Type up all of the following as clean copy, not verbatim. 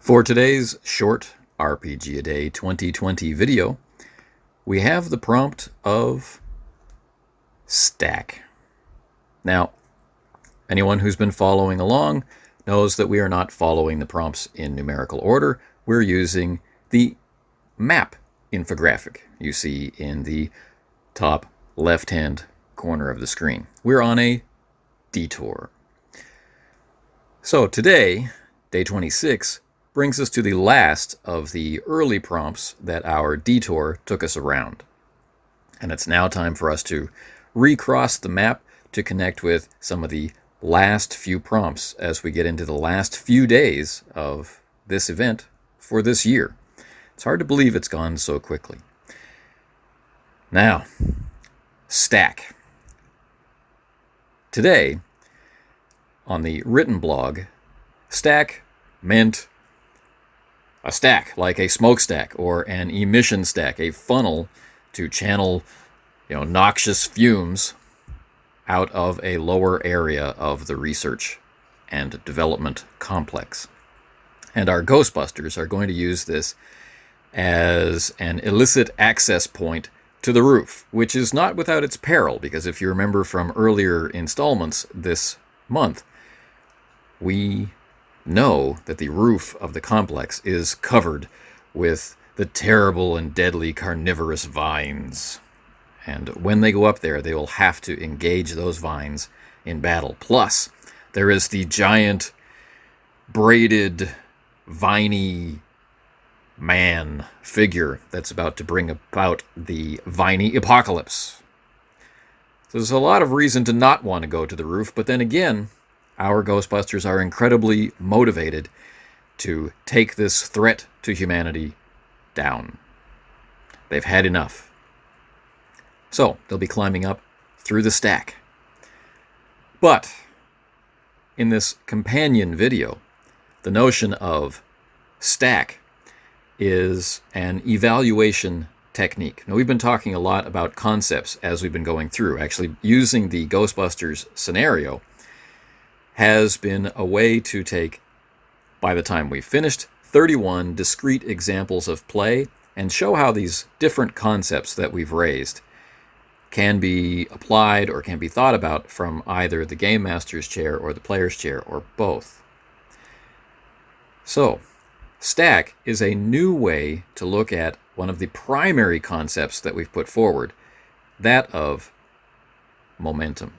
For today's short RPG A Day 2020 video, we have the prompt of stack. Now, anyone who's been following along knows that we are not following the prompts in numerical order. We're using the map infographic you see in the top left-hand corner of the screen. We're on a detour. So today, day 26, brings us to the last of the early prompts that our detour took us around. And it's now time for us to recross the map to connect with some of the last few prompts as we get into the last few days of this event for this year. It's hard to believe it's gone so quickly. Now, stack. Today, on the written blog, stack meant a stack, like a smokestack or an emission stack, a funnel to channel, noxious fumes out of a lower area of the research and development complex. And our Ghostbusters are going to use this as an illicit access point to the roof, which is not without its peril, because if you remember from earlier installments this month, we know that the roof of the complex is covered with the terrible and deadly carnivorous vines. And when they go up there, they will have to engage those vines in battle. Plus, there is the giant, braided, viney man figure that's about to bring about the viney apocalypse. So there's a lot of reason to not want to go to the roof, but then again, our Ghostbusters are incredibly motivated to take this threat to humanity down. They've had enough. So they'll be climbing up through the stack. But in this companion video, the notion of stack is an evaluation technique. Now, we've been talking a lot about concepts as we've been going through. Actually, using the Ghostbusters scenario has been a way to take, by the time we've finished, 31 discrete examples of play and show how these different concepts that we've raised can be applied or can be thought about from either the Game Master's chair or the player's chair or both. So, stack is a new way to look at one of the primary concepts that we've put forward, that of momentum.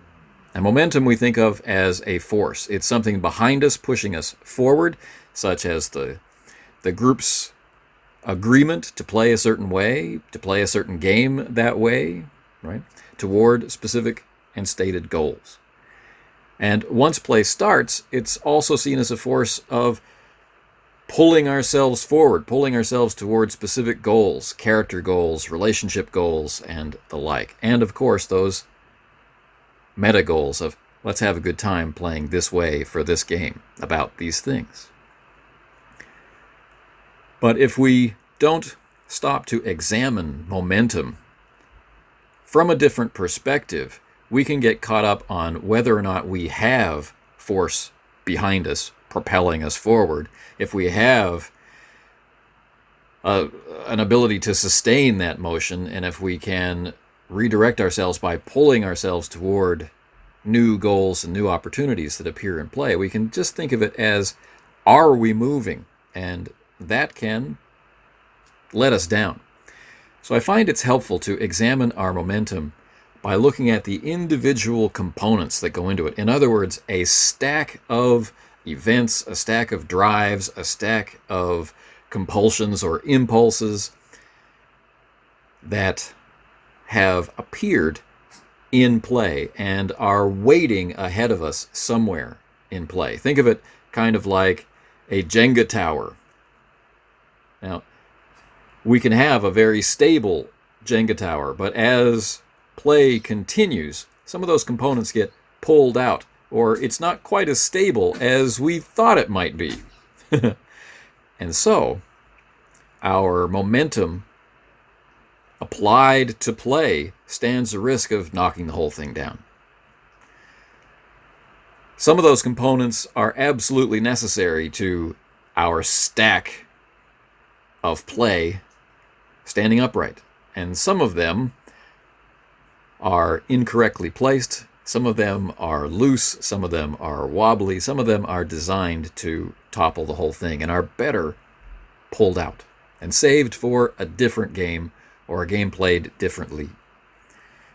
And momentum we think of as a force. It's something behind us pushing us forward, such as the group's agreement to play a certain way, to play a certain game that way, right, toward specific and stated goals. And once play starts, it's also seen as a force of pulling ourselves forward, pulling ourselves towards specific goals, character goals, relationship goals, and the like. And of course, those meta goals of let's have a good time playing this way for this game about these things. But if we don't stop to examine momentum from a different perspective, we can get caught up on whether or not we have force behind us propelling us forward, if we have an ability to sustain that motion, and if we can redirect ourselves by pulling ourselves toward new goals and new opportunities that appear in play. We can just think of it as, are we moving? And that can let us down. So I find it's helpful to examine our momentum by looking at the individual components that go into it. In other words, a stack of events, a stack of drives, a stack of compulsions or impulses that have appeared in play and are waiting ahead of us somewhere in play. Think of it kind of like a Jenga tower. Now, we can have a very stable Jenga tower, but as play continues, some of those components get pulled out, or it's not quite as stable as we thought it might be. And so, our momentum applied to play stands the risk of knocking the whole thing down. Some of those components are absolutely necessary to our stack of play standing upright. And some of them are incorrectly placed, some of them are loose, some of them are wobbly, some of them are designed to topple the whole thing and are better pulled out and saved for a different game or a game played differently.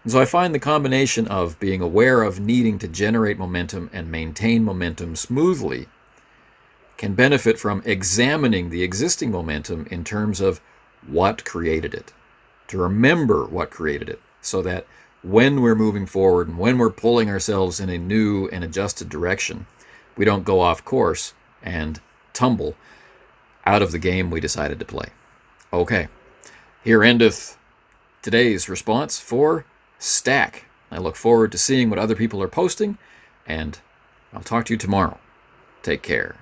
And so I find the combination of being aware of needing to generate momentum and maintain momentum smoothly can benefit from examining the existing momentum in terms of what created it, to remember what created it, so that when we're moving forward and when we're pulling ourselves in a new and adjusted direction, we don't go off course and tumble out of the game we decided to play. Okay, here endeth today's response for Stack. I look forward to seeing what other people are posting, and I'll talk to you tomorrow. Take care.